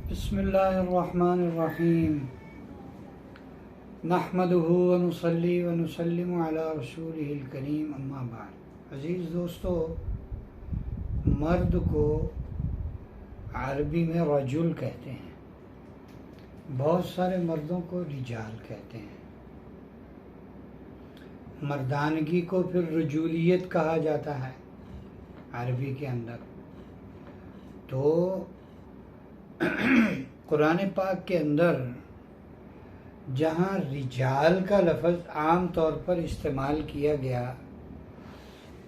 बिस्मिल्लाहिर्रहमानिर्रहीम नहमदुहु व नुसल्ली व नुसल्लिमु अला रसूलिहिल करीम अम्मा बाद। अज़ीज़ दोस्तों, मर्द को अरबी में रजुल कहते हैं, बहुत सारे मर्दों को रिजाल कहते हैं। मर्दानगी को फिर रजूलियत कहा जाता है अरबी के अंदर। तो कुरान पाक के अंदर जहाँ रिजाल का लफ्ज़ आम तौर पर इस्तेमाल किया गया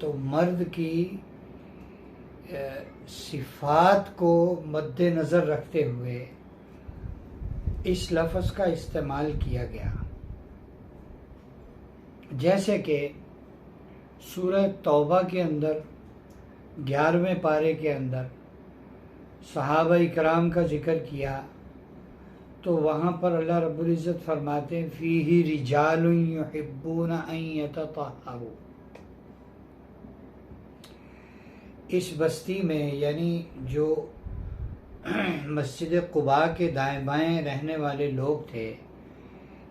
तो मर्द की सिफ़ात को मद्देनज़र रखते हुए इस लफ्ज़ का इस्तेमाल किया गया। जैसे कि सूरह तौबा के अंदर 11वें पारे के अंदर सहाबा इकराम का जिक्र किया तो वहाँ पर अल्लाह रब्बुल इज़्ज़त फरमाते हैं फ़ीही रिजालुन युहिब्बूना अन यततहरू। इस बस्ती में यानी जो मस्जिद कुबा के दाएं बाएं रहने वाले लोग थे,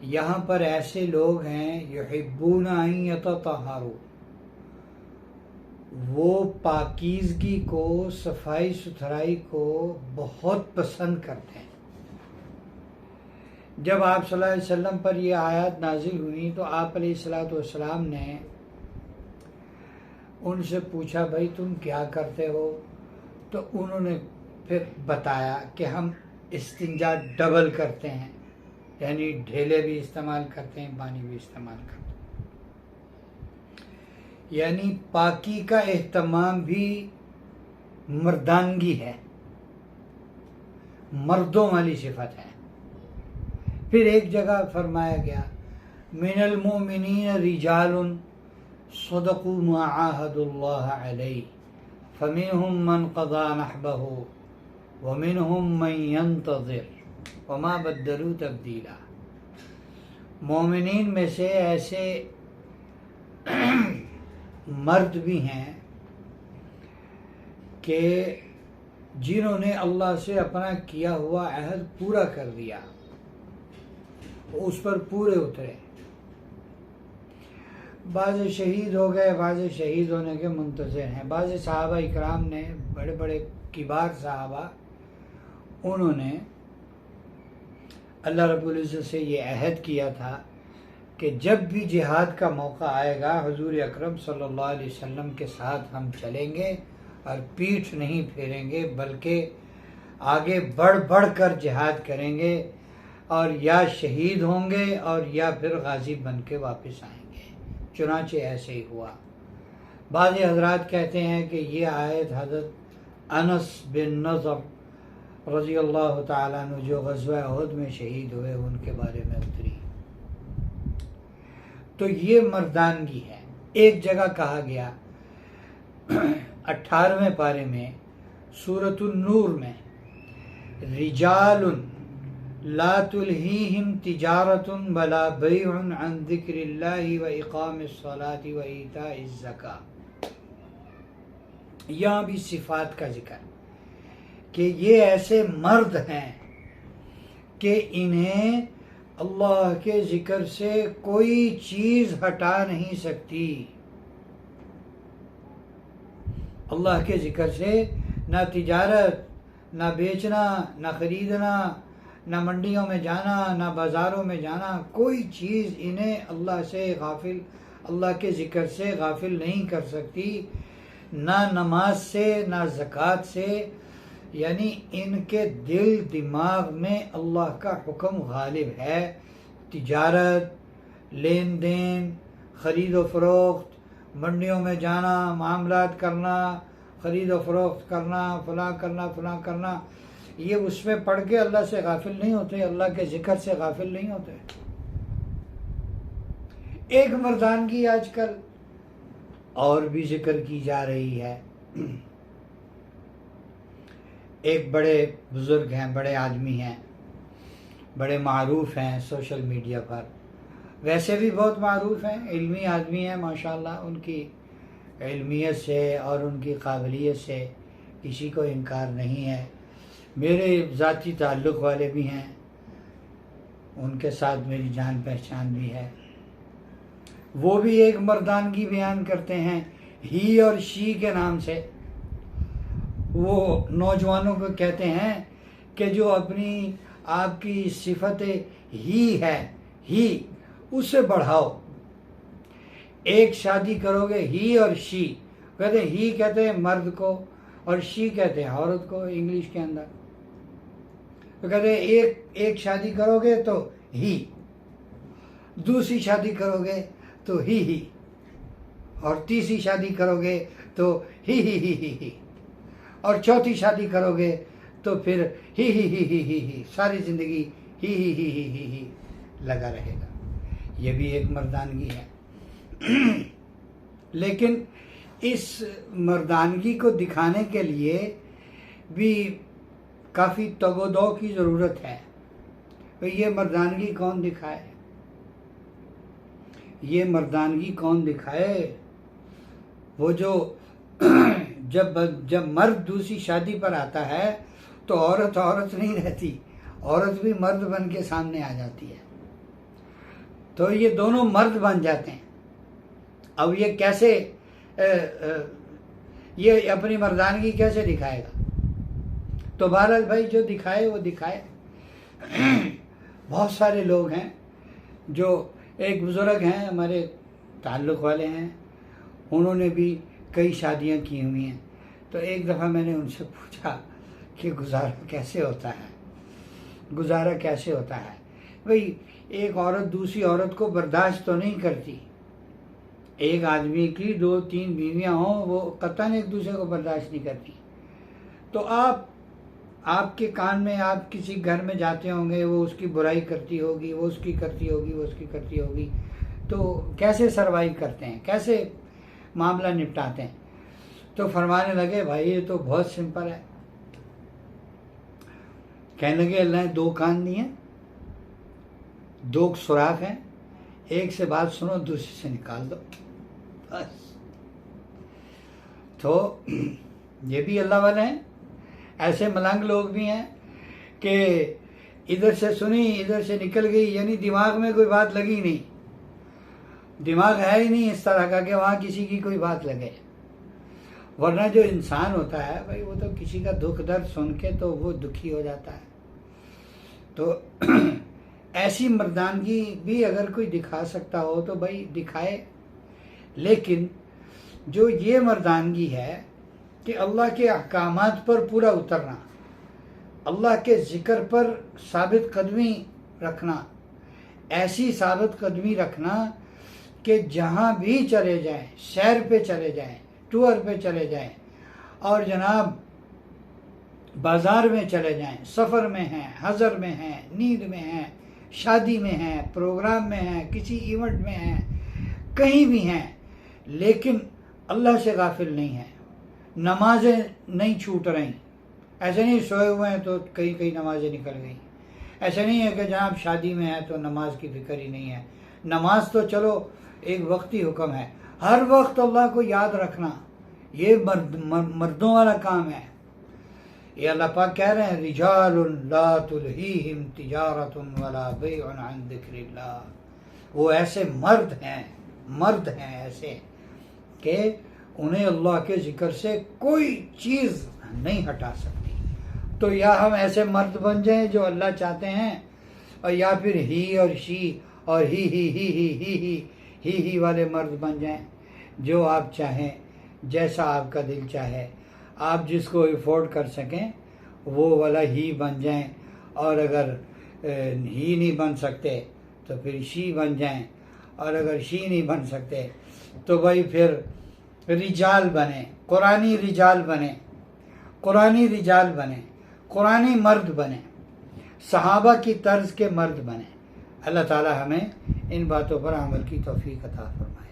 यहाँ पर ऐसे लोग हैं युहिब्बूना अन यततहरू, वो पाकीज़गी को, सफाई सुथराई को बहुत पसंद करते हैं। जब आप सल्लल्लाहु अलैहि वसल्लम पर यह आयत नाजिल हुई तो आप अलैहिस्सलातु वस्सलाम ने उनसे पूछा, भाई तुम क्या करते हो? तो उन्होंने फिर बताया कि हम इस्तिंजा डबल करते हैं, यानी ढेले भी इस्तेमाल करते हैं, पानी भी इस्तेमाल करते हैं। यानी पाकी का एहतमाम भी मर्दानगी है, मर्दों वाली सिफत है। फिर एक जगह फरमाया गया मिनल मोमिनीन रिजालुन सदक़ू मा आहदुल्लाह अलैहि फमिनहुम मन क़ज़ा नहबहु व मिनहुम मन यंतज़िर व मा बद्दलू तब्दीला। मोमिनीन में से ऐसे मर्द भी हैं कि जिन्होंने अल्लाह से अपना किया हुआ अहद पूरा कर दिया, उस पर पूरे उतरे। बाज़ शहीद हो गए, बाज़ शहीद होने के मुंतज़िर हैं। बाज़ सहाबा इकराम ने, बड़े बड़े किबार सहाबा, उन्होंने अल्लाह रब्बुल इज़्ज़त से ये अहद किया था कि जब भी जिहाद का मौका आएगा हुज़ूर अकरम सल्लल्लाहु अलैहि वसल्लम के साथ हम चलेंगे और पीठ नहीं फेरेंगे, बल्कि आगे बढ़ बढ़ कर जिहाद करेंगे और या शहीद होंगे और या फिर गाजी बन के वापस आएंगे। चुनांचे ऐसे ही हुआ। बाज़ हज़रात कहते हैं कि ये आयत हज़रत अनस बिन नज़र रज़ी अल्लाह ताला अन्हु जो ग़ज़वा उहद में शहीद हुए उनके बारे में उतरी। तो ये मर्दानगी है। एक जगह कहा गया 18वें पारे में सूरतुन नूर में रिजालुन ला तुल्हीहिम तिजारतुन वला बैउन अन ज़िक्रिल्लाहि व इक़ामिस सलाति व ईताइज़ ज़का। यहाँ भी सिफात का जिक्र कि ये ऐसे मर्द हैं कि इन्हें अल्लाह के जिक्र से कोई चीज़ हटा नहीं सकती। अल्लाह के जिक्र से ना तिजारत, ना बेचना, ना ख़रीदना, ना मंडियों में जाना, ना बाज़ारों में जाना, कोई चीज़ इन्हें अल्लाह से गाफिल, अल्लाह के जिक्र से गाफिल नहीं कर सकती। ना नमाज से, ना ज़कात से, यानी इनके दिल दिमाग में अल्लाह का हुक्म गालिब है। तिजारत, लेन देन, ख़रीद व फ़रोख्त, मंडियों में जाना, मामलात करना, ख़रीद व फ़रोख्त करना, फलां करना, ये उसमें पढ़ के अल्लाह से गाफिल नहीं होते, अल्लाह के जिक्र से गाफिल नहीं होते। एक मर्दानगी आजकल और भी जिक्र की जा रही है। एक बड़े बुज़ुर्ग हैं, बड़े आदमी हैं, बड़े मारूफ़ हैं सोशल मीडिया पर, वैसे भी बहुत मारूफ़ हैं, इल्मी आदमी हैं माशाअल्लाह। उनकी इल्मियत से और उनकी काबिलियत से किसी को इनकार नहीं है। मेरे ज़ाती ताल्लुक़ वाले भी हैं, उनके साथ मेरी जान पहचान भी है। वो भी एक मर्दानगी बयान करते हैं ही और शी के नाम से। वो नौजवानों को कहते हैं कि जो अपनी आपकी सिफत ही है, ही, उसे बढ़ाओ। एक शादी करोगे ही और शी, कहते ही कहते हैं मर्द को और शी कहते हैं औरत को इंग्लिश के अंदर। तो कहते हैं एक शादी करोगे तो ही, दूसरी शादी करोगे तो ही, और तीसरी शादी करोगे तो ही, और चौथी शादी करोगे तो फिर ही, सारी जिंदगी ही लगा रहेगा। ये भी एक मर्दानगी है। लेकिन इस मर्दानगी को दिखाने के लिए भी काफ़ी तगोदो की ज़रूरत है। तो ये मर्दानगी कौन दिखाए? ये मर्दानगी कौन दिखाए? वो जो जब मर्द दूसरी शादी पर आता है तो औरत औरत नहीं रहती, औरत भी मर्द बन के सामने आ जाती है। तो ये दोनों मर्द बन जाते हैं। अब ये कैसे ये अपनी मर्दानगी कैसे दिखाएगा? तो बहरहाल भाई जो दिखाए वो दिखाए। बहुत सारे लोग हैं, जो एक बुज़ुर्ग हैं हमारे ताल्लुक़ वाले हैं, उन्होंने भी कई शादियां की हुई हैं। तो एक दफ़ा मैंने उनसे पूछा कि गुजारा कैसे होता है, गुजारा कैसे होता है? भाई एक औरत दूसरी औरत को बर्दाश्त तो नहीं करती। एक आदमी की 2-3 बीवियां हों, वो कतई एक दूसरे को बर्दाश्त नहीं करती। तो आपके कान में, आप किसी घर में जाते होंगे, वो उसकी बुराई करती होगी, वो उसकी करती होगी, वो उसकी करती होगी, तो कैसे सरवाइव करते हैं, कैसे मामला निपटाते हैं? तो फरमाने लगे भाई ये तो बहुत सिंपल है। कहने लगे अल्लाह ने 2 कान दिए हैं, 2 सुराख हैं, एक से बात सुनो, दूसरे से निकाल दो, बस। तो ये भी अल्लाह वाले हैं। ऐसे मलंग लोग भी हैं कि इधर से सुनी इधर से निकल गई, यानी दिमाग में कोई बात लगी नहीं, दिमाग है ही नहीं इस तरह का कि वहाँ किसी की कोई बात लगे। वरना जो इंसान होता है भाई, वो तो किसी का दुख दर्द सुन के तो वो दुखी हो जाता है। तो ऐसी मर्दानगी भी अगर कोई दिखा सकता हो तो भाई दिखाए। लेकिन जो ये मर्दानगी है कि अल्लाह के अहकामात पर पूरा उतरना, अल्लाह के ज़िक्र पर साबित कदमी रखना, ऐसी साबित कदमी रखना कि जहाँ भी चले जाएं, सैर पे चले जाएं, टूर पे चले जाएं, और जनाब बाज़ार में चले जाएं, सफ़र में हैं, हज़र में हैं, नींद में हैं, शादी में हैं, प्रोग्राम में हैं, किसी इवेंट में हैं, कहीं भी हैं, लेकिन अल्लाह से गाफिल नहीं है, नमाजें नहीं छूट रही। ऐसे नहीं सोए हुए हैं तो कई कई नमाजें निकल गई। ऐसे नहीं है कि जनाब शादी में है तो नमाज की फिक्र ही नहीं है। नमाज तो चलो एक वक्ती हुक्म है, हर वक्त अल्लाह को याद रखना ये मर्दों वाला काम है। ये अल्लाह पाक कह रहे हैं रिजालुन ला तुलहीहिम तिजारतुन वला बैउन अन ज़िक्रिल्लाह। वो ऐसे मर्द हैं ऐसे कि उन्हें अल्लाह के ज़िक्र से कोई चीज़ नहीं हटा सकती। तो या हम ऐसे मर्द बन जाएं जो अल्लाह चाहते हैं, और या फिर ही और शी और ही वाले मर्द बन जाएं, जो आप चाहें, जैसा आपका दिल चाहे, आप जिसको अफोर्ड कर सकें वो वाला ही बन जाएं। और अगर ही नहीं बन सकते तो फिर शी बन जाएं, और अगर शी नहीं बन सकते तो भाई फिर रिजाल बने, कुरानी रिजाल बने, कुरानी रिजाल बने, कुरानी मर्द बने, सहाबा की तर्ज के मर्द बने। अल्लाह ताला हमें इन बातों पर अमल की तौफीक अता फरमाए।